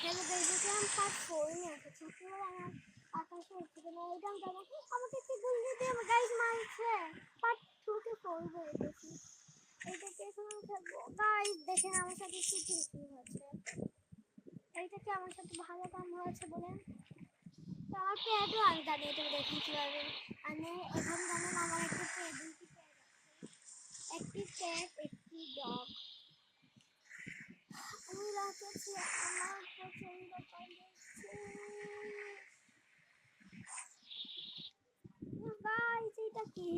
Hello guys, আমি part 4 নিয়ে এসেছি। পুরো আমার আকাশে উঠছে না, এটা আমি জানি। আমাকে কি গুলি দিয়ে গাইস মারছে। পার্ট 2 কে 4 হয়ে গেছি। এইটাকে এখন আমি খেলবো। গাইস দেখেন আমার সাথে কি হচ্ছে। এইটা কি আমার সাথে ভালো কাম হয়েছে বলেন? তো আমার প্যাডও আমি জানি, এটা দেখুন কিভাবে। আমি এখন জানেন আমার একটা প্যাড আছে, একটি ক্যাট, একটি ডগ। আমি রাখছি আমার পছন্দ করেছি। গাইস এটা কি?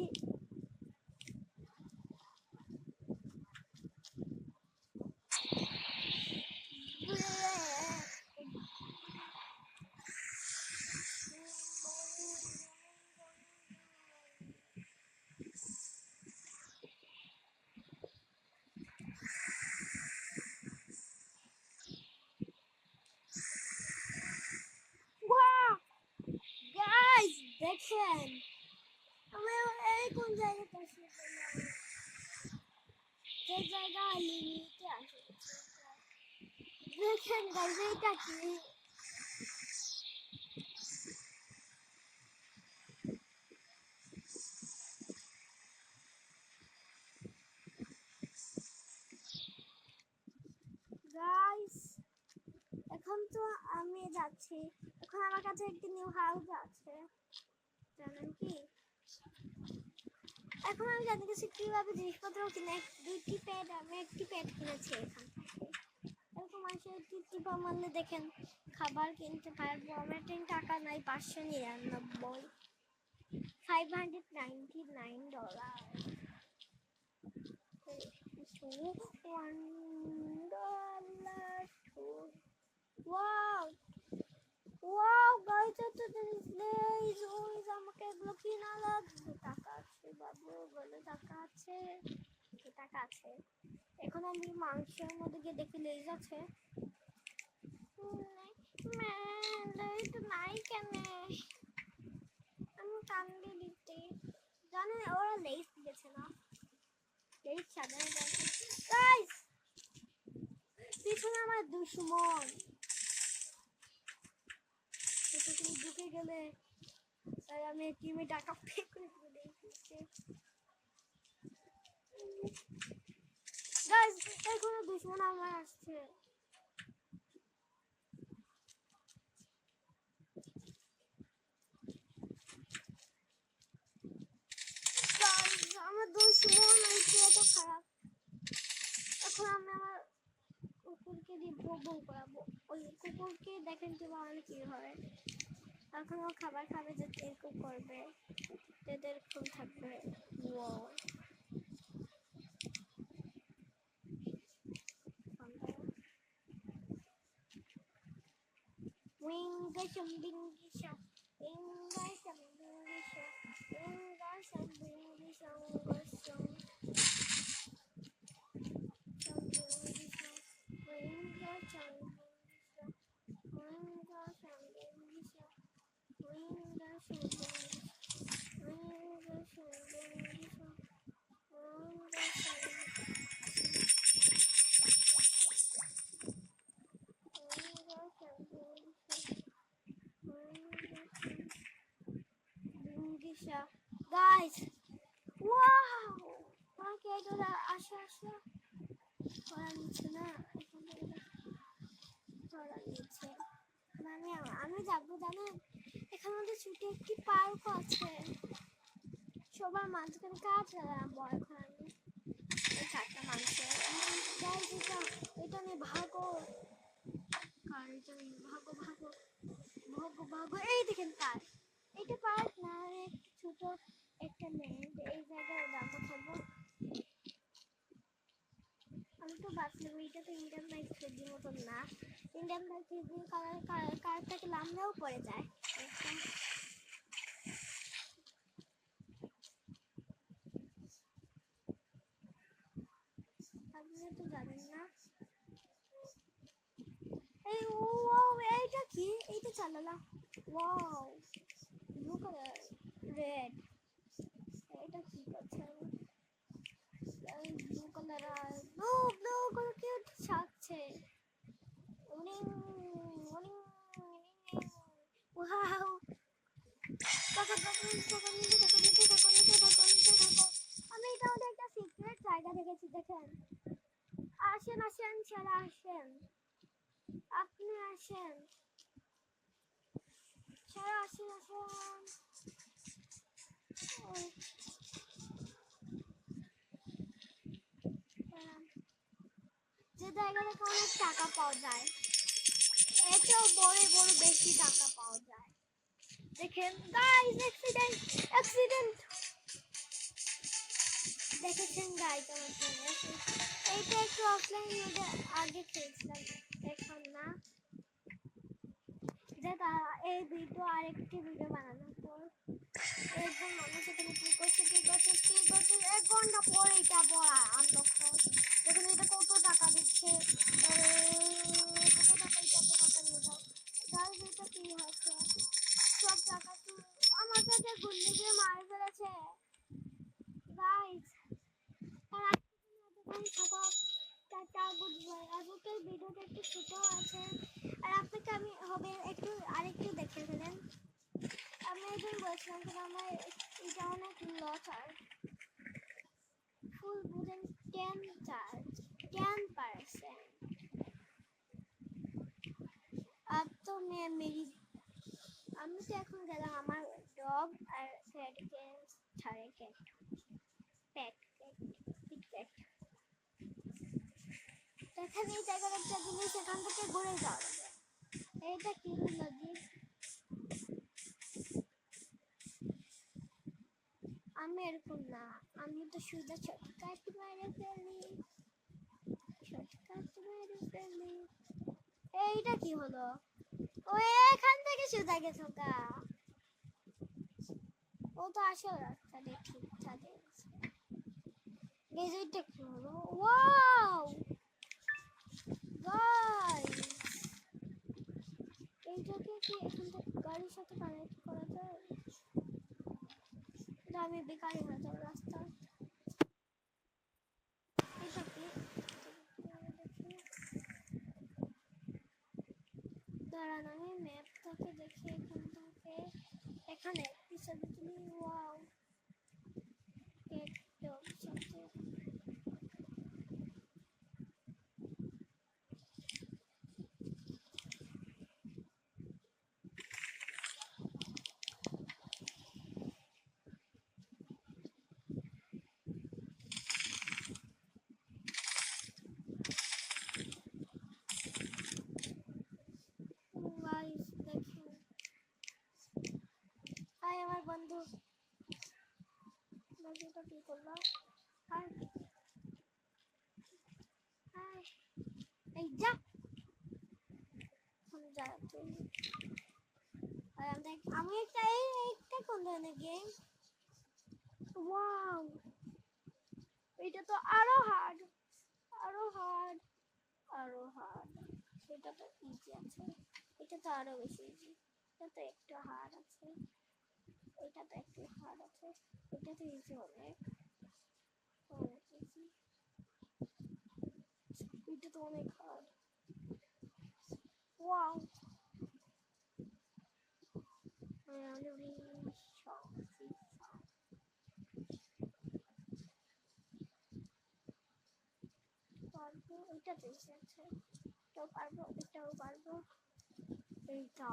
গাইস দেখেন আমি এই কোন জায়গাতে আসছি, যে জায়গা লিমিটে আসছে। দেখেন গাইস এটা কি? গাইস এখন তো আমি যাচ্ছি। এখন আমার কাছে একটি নিউ হাউস আছে, জানেন কি? এখন আমি জানি কিছু কিভাবে জিনিসপত্র কিনে। দুইটি প্যাড, আমি একটি প্যাড কিনেছি এখান থেকে। এরকম আসে টিপা মারলে দেখেন খাবার কিনতে পারবো। আমার 10 টাকা নাই, 599, $599। $1. ওয়াও ওয়াও গাইস, এত জিনিস নেই। আমাকে এগুলো কিনা লাগবে। টাকা আছে বাবু, বলে টাকা আছে, টাকা আছে। এখন আমি মাংসের মধ্যে গিয়ে দেখি লেজ আছে। লেজ নাই কেন? আমি কান্দি দিতে জানেন, ওরা লেজ দিয়েছে না, লেজ সাধারণ গাইস। পিছনে আমার দুশ্মন, তুমি ঢুকে গেলে তাই আমি টিমে টাকা পে করে দিয়েছি। গাইস এখনো দুশ্মন আমার আসছে। আমার দুশ্মন হয়েছে, এত খারাপ। এখন আমি আমার কুকুরকে দিয়ে বউ করাবো। ওই কুকুরকে দেখেন কি বানালে কি হয়। এখন ও খাবার খাবে, যে এরকম করবে, এরকম থাকবে। Wingasam bingisam, wingasam bingisam, wingasam bingisam gosam, bingisam, wingasam bingisam, wingasam bingisam, wingasam bingisam, wingasam bingisam, guys, wow, আমাকে এটা আসা করা নিচ্ছে না, করা নিচ্ছে। আমি যাবো জানেন, এখানে আমাদের ছুটি একটি পার্ক আছে, সবার মাঝখানে কাজ লাগাবো। এখন আমি এই 4টা মানুষের এটা নিয়ে ভাগো, কার এটা নিয়ে ভাগো ভাগো ভাগো ভাগো। এই দেখেন কার, এটা পার্ক না, ছোট একটা মেয়ে। এই জায়গায় রাখা থাকবো। আমি তো ভাবছিলাম এটা তো ইন্ডিয়ান বাইক থ্রিডির মতন না। ইন্ডিয়ান বাইক থ্রিডির কার থেকে লামড়াও পড়ে যায়। আপনি তো জানেন না। এই এইটা কি? এইটা চালালাম। Wow blue colour, red. এটা কি করছে? ব্লু কালার আর ব্লু ব্লু করে কি ছাড়ছে? আমি এটা ওদের একটা সিক্রেট জায়গা দেখেছি, দেখেন। আসেন আসেন ছেড়ে আসেন, আপনি আসেন, ছেড়ে আসেন আসেন। যে জায়গা থেকে অনেক টাকা পাওয়া যায়, এতেও বড় বড় বেশি টাকা পাওয়া যায়। দেখেন গাইস, অ্যাক্সিডেন্ট অ্যাক্সিডেন্ট দেখেছেন গাইস আমার সঙ্গে। এইটা একটু অফলাইন মোডে আগে খেলছিলাম, এখন না। যে এই ভিডিও আরেকটি ভিডিও বানানোর পর একদম মানুষ এখানে কি করছে 1 ঘন্টা পর এটা পড়া আনলক হয়। দেখুন এটা কত টাকা দিচ্ছে, কত টাকা নিয়ে যাও গাইস। এটা কি হচ্ছে, সব টাকা আমার কাছে গুল্লি দিয়ে মারে ফেলেছে গাইস। আর টাটা গুড বাই। আজকের ভিডিওটা একটু ছোট আছে, আর আপনাকে আমি হবে একটু আরেকটু দেখে ফেলেন। আমি একদিন বলছিলাম যে আমার এটা অনেক লস আর ফুল বুঝেন 10%। अब तो मैं मेरी আমি তো এখন গেলাম আমার ডগ আর ফ্যাটকে ছাড়ে ক্যাট প্যাট প্যাট। দেখেন এই জায়গার একটা জিনিস, এখান থেকে ঘুরে যাওয়া যাবে। এইটা কি লজিক? আমি এরকম না, আমি তো শুধু শর্টকাট মেরে ফেলি, শর্টকাট মেরে ফেলি। এইটা কি হলো? ও এখান থেকে সোজা গেছো কা? ও তো আসল রাস্তা দিয়ে ঠিকঠাক গেছে। এইটা কি হলো? ওয়াও গাইস, এইটাকে কি এখান থেকে গাড়ির সাথে কানেক্ট করা যায়? এটা আমি বেকারি হয়ে যাবো রাস্তা। এটা কি দাঁড়ান, আমি ম্যাপটাকে দেখি এখান থেকে। এখানে পিছনে তুমি ওয়াও একদম সাথে গাইস দেখুন। হাই আমার বন্ধু, বন্ধুটা কি করলো? হাই হাই, এই যা যা তুই। আমি একটা একটা কোন ধরনের গেম? ওয়াও এটা তো আরো হার্ড, আরো হার্ড, আরো হার্ড। এটা তো ইজি আছে, এটা তো আরো বেশি ইজি। এটা তো একটু হার্ড আছে, এটা তো একটু হার্ড আছে, এটা তো ইজি অনেক, অনেক ইজি। এটা তো অনেক হার্ড। ওয়াও পারবো, এটা তো ইজি আছে, এটাও পারবো, এটাও পারবো। এইটা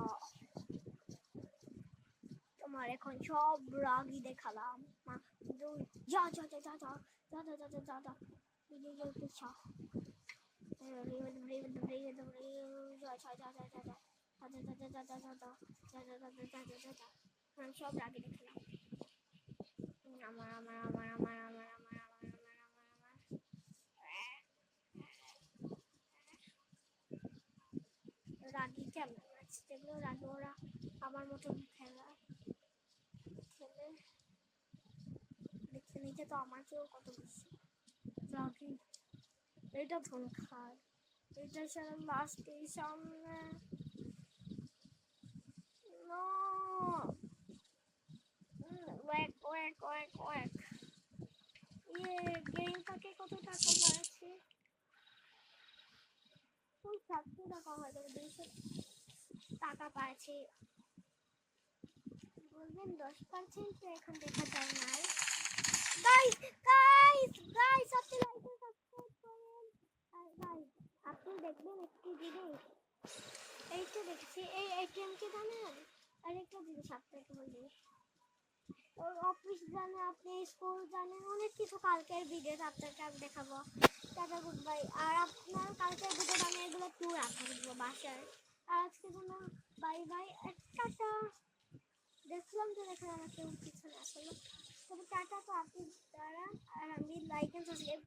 তোমার এখন সব রাগই দেখালাম। যা যা যা যা যা যা যা যা যা যা যা পিছা সব রাগি দেখালাম। আমার আমার আমার আমার আমার আমার আমার আমার আমার আমার রাগি কেমন আছে, যেগুলো রাগি ওরা আমার মতন খেলা খেলে দেখতে নিতে তো আমার চেয়েও কত বেশি রাগি। এটা ফোন খায়, এটা সারা লাস্টের সামনে ওয়াক ওয়াক ওয়াক ওয়াক। গেমটাকে কত টাকা বাড়াচ্ছে? ওই 700 টাকা হয়ে যাবে, 200 টাকা পাচ্ছি। বলবেন 10% এখন দেখা যায় না। গাইস গাইস গাইস আপনি লাইক সাবস্ক্রাইব করেন। আর গাইস আপনি দেখবেন একটি জিনিস, এইটা দেখছি এই এটিএম কে জানেন, আরেকটা জিনিস আপনাকে বলি, অফিস জানে, আপনি স্কুল জানেন, অনেক কিছু কালকের ভিডিও আপনাকে আমি দেখাবো। Tata good bye. আর আপনার কালকের ভিডিও আমি এগুলো ট্যুর আপনাকে দেবো বাসায়। আর আজকের জন্য বাই বাই, টাটা। দেখলাম যে দেখে আমার কেউ কিছু না আসলে, তবে টাটা। তো আপনি দাঁড়ান আর আমি লাইক এন্ড সাবস্ক্রাইব